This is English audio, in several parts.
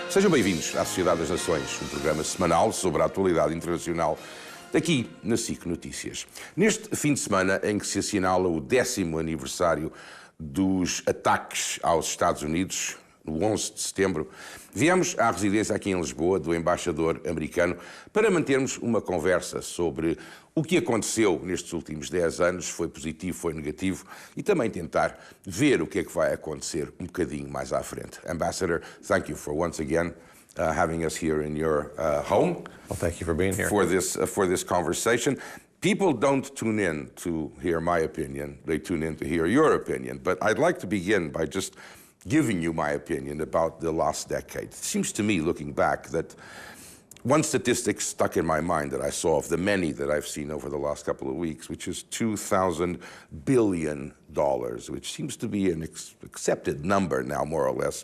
Sejam bem-vindos à Sociedade das Nações, um programa semanal sobre a atualidade internacional aqui na SIC Notícias. Neste fim de semana em que se assinala o 10º aniversário dos ataques aos Estados Unidos, no 11 de setembro, viemos à residência aqui em Lisboa do embaixador americano para mantermos uma conversa sobre o que aconteceu nestes últimos 10 anos, foi positivo, foi negativo, e também tentar ver o que é que vai acontecer um bocadinho mais à frente. Ambassador, thank you for once again having us here in your home. Well, thank you for being here. For this conversation. People don't tune in to hear my opinion, they tune in to hear your opinion. But I'd like to begin by just giving you my opinion about the last decade. It seems to me, looking back, that one statistic stuck in my mind that I saw of the many that I've seen over the last couple of weeks, which is $2,000 billion, which seems to be an accepted number now, more or less,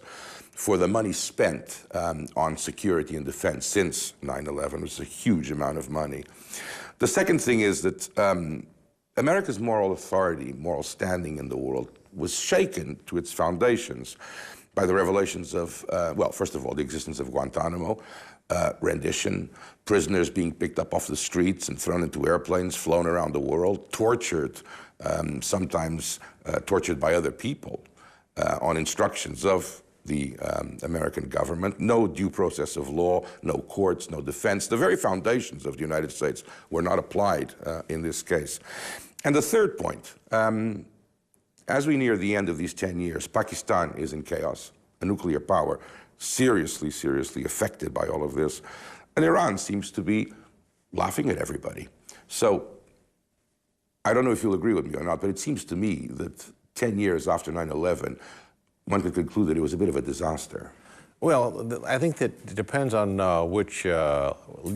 for the money spent on security and defense since 9/11. It's a huge amount of money. The second thing is that America's moral authority, moral standing in the world was shaken to its foundations by the revelations of, well, first of all, the existence of Guantanamo, rendition, prisoners being picked up off the streets and thrown into airplanes, flown around the world, tortured, sometimes tortured by other people on instructions of the American government, no due process of law, no courts, no defense. The very foundations of the United States were not applied in this case. And the third point, as we near the end of these 10 years, Pakistan is in chaos, a nuclear power, seriously, seriously affected by all of this. And Iran seems to be laughing at everybody. So I don't know if you'll agree with me or not, but it seems to me that 10 years after 9/11, one could conclude that it was a bit of a disaster. Well, I think that it depends on which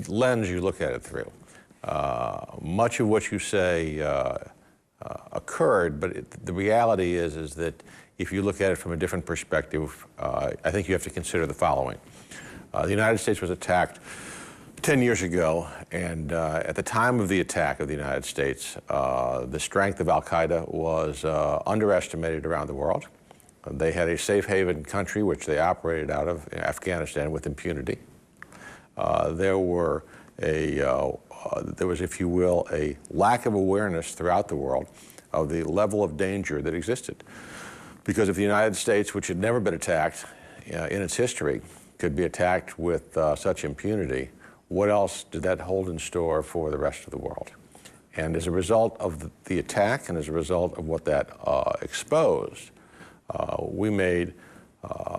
lens you look at it through. Much of what you say occurred, but the reality is that if you look at it from a different perspective, I think you have to consider the following. The United States was attacked 10 years ago, and at the time of the attack of the United States, the strength of al-Qaeda was underestimated around the world. They had a safe haven country which they operated out of, Afghanistan, with impunity. There was, if you will, a lack of awareness throughout the world of the level of danger that existed. Because if the United States, which had never been attacked in its history, could be attacked with such impunity, what else did that hold in store for the rest of the world? And as a result of the attack and as a result of what that exposed, we made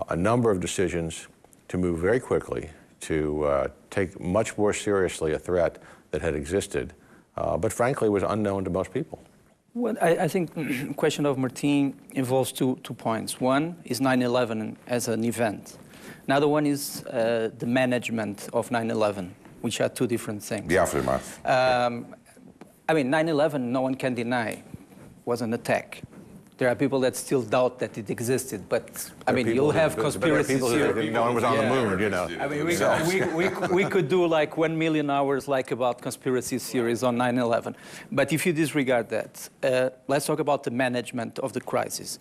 a number of decisions to move very quickly to take much more seriously a threat that had existed, but frankly was unknown to most people. Well, I think the question of Martin involves two points. One is 9/11 as an event. Another one is the management of 9/11, which are two different things. The aftermath. I mean, 9/11, no one can deny, was an attack. There are people that still doubt that it existed, but I mean, you'll have conspiracies people here. Who didn't know it was on the moon, you know. I mean, we could do like 1 million hours like about conspiracy theories on 9/11. But if you disregard that, let's talk about the management of the crisis.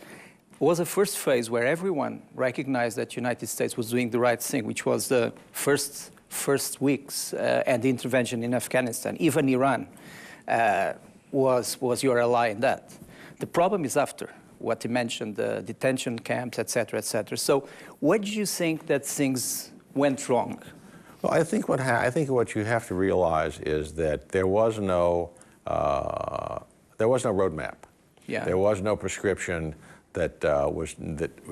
It was a first phase where everyone recognized that the United States was doing the right thing, which was the first weeks and the intervention in Afghanistan. Even Iran was your ally in that. The problem is after what you mentioned, the detention camps, et cetera, et cetera. So what do you think that things went wrong? Well, I think what you have to realize is that there was no roadmap. Yeah. There was no prescription that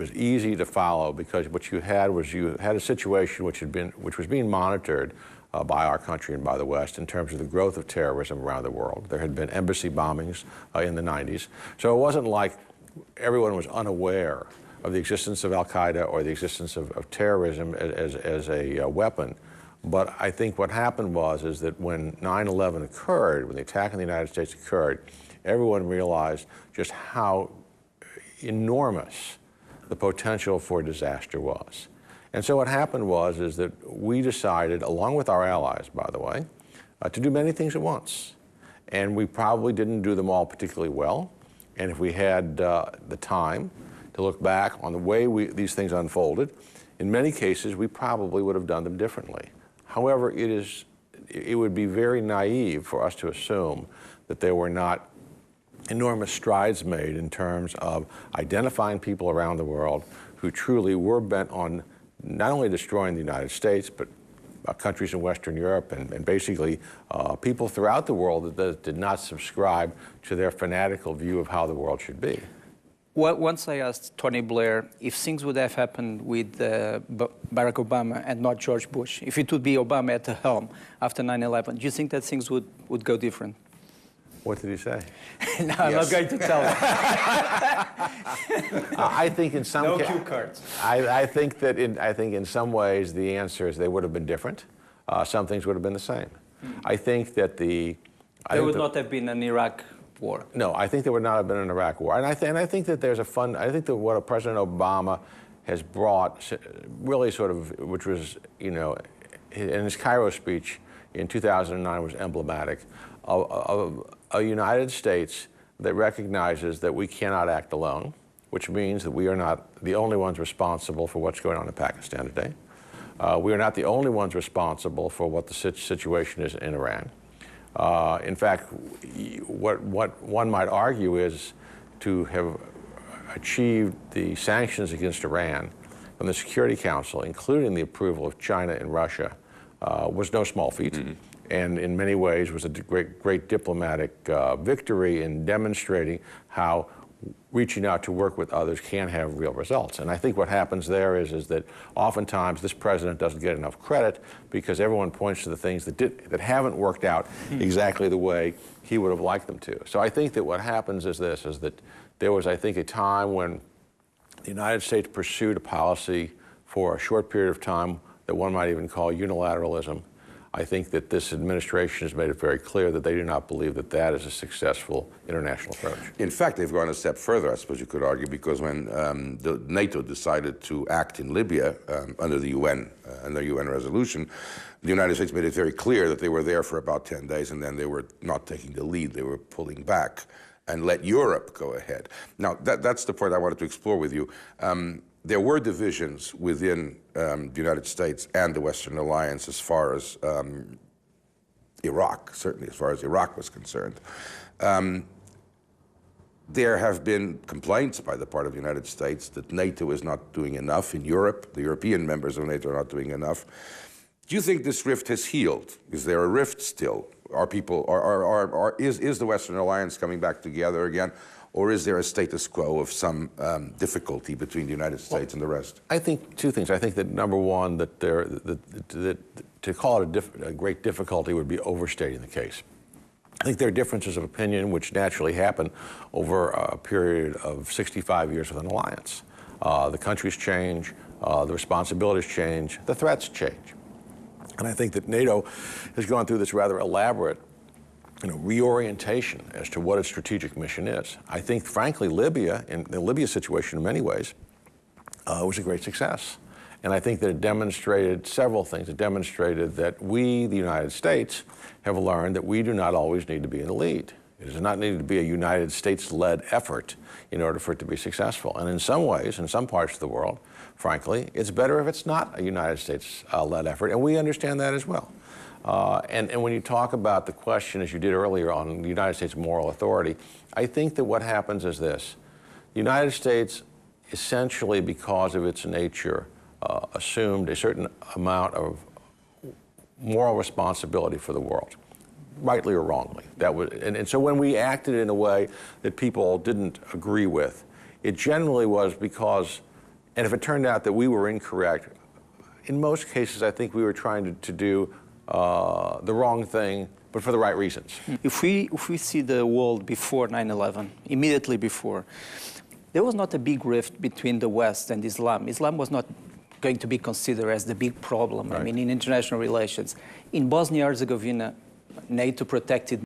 was easy to follow, because what you had a situation which was being monitored by our country and by the West in terms of the growth of terrorism around the world. There had been embassy bombings in the 90s. So it wasn't like everyone was unaware of the existence of al-Qaeda or the existence of terrorism as a weapon. But I think what happened is that when 9/11 occurred, when the attack on the United States occurred, everyone realized just how enormous the potential for disaster was. And so what happened is that we decided, along with our allies, by the way, to do many things at once. And we probably didn't do them all particularly well. And if we had the time to look back on the way these things unfolded In many cases, we probably would have done them differently. However, it would be very naive for us to assume that there were not enormous strides made in terms of identifying people around the world who truly were bent on not only destroying the United States, but countries in Western Europe and basically people throughout the world that did not subscribe to their fanatical view of how the world should be. Well, once I asked Tony Blair if things would have happened with Barack Obama and not George Bush, if it would be Obama at the helm after 9/11, do you think that things would go different? What did he say? No, I'm not going to tell you. I think in some no cue cards. I think in some ways the answer is they would have been different. Some things would have been the same. I think that there would not have been an Iraq war. No, I think there would not have been an Iraq war. And I think that there's I think that what President Obama has brought really sort of, which was, you know, in his Cairo speech in 2009 was emblematic of a United States that recognizes that we cannot act alone, which means that we are not the only ones responsible for what's going on in Pakistan today. We are not the only ones responsible for what the situation is in Iran. In fact, what one might argue is to have achieved the sanctions against Iran from the Security Council, including the approval of China and Russia, was no small feat. Mm-hmm. And in many ways was a great diplomatic victory in demonstrating how reaching out to work with others can have real results. And I think what happens there is that oftentimes this president doesn't get enough credit because everyone points to the things that haven't worked out exactly the way he would have liked them to. So I think that what happens is that there was, I think, a time when the United States pursued a policy for a short period of time that one might even call unilateralism. I think that this administration has made it very clear that they do not believe that that is a successful international approach. In fact, they've gone a step further, I suppose you could argue, because when the NATO decided to act in Libya under the UN resolution, the United States made it very clear that they were there for about 10 days and then they were not taking the lead, they were pulling back and let Europe go ahead. Now, that's the point I wanted to explore with you. There were divisions within the United States and the Western Alliance as far as Iraq, certainly as far as Iraq was concerned. There have been complaints by the part of the United States that NATO is not doing enough in Europe. The European members of NATO are not doing enough. Do you think this rift has healed? Is there a rift still? Is the Western Alliance coming back together again? Or is there a status quo of some difficulty between the United States and the rest? I think two things. I think that number one, that to call it a great difficulty would be overstating the case. I think there are differences of opinion which naturally happen over a period of 65 years with an alliance. The countries change, the responsibilities change, the threats change. And I think that NATO has gone through this rather elaborate reorientation as to what its strategic mission is. I think, frankly, Libya, in the Libya situation in many ways, was a great success. And I think that it demonstrated several things. It demonstrated that we, the United States, have learned that we do not always need to be in the lead. It does not need to be a United States-led effort in order for it to be successful. And in some ways, in some parts of the world, frankly, it's better if it's not a United States-led effort, and we understand that as well. And when you talk about the question, as you did earlier, on the United States moral authority, I think that what happens is this. The United States, essentially because of its nature, assumed a certain amount of moral responsibility for the world, rightly or wrongly. And so when we acted in a way that people didn't agree with, it generally was because, and if it turned out that we were incorrect, in most cases I think we were trying to do the wrong thing, but for the right reasons. If we see the world before 9/11, immediately before, there was not a big rift between the West and Islam. Islam was not going to be considered as the big problem, right. I mean, in international relations. In Bosnia-Herzegovina, NATO protected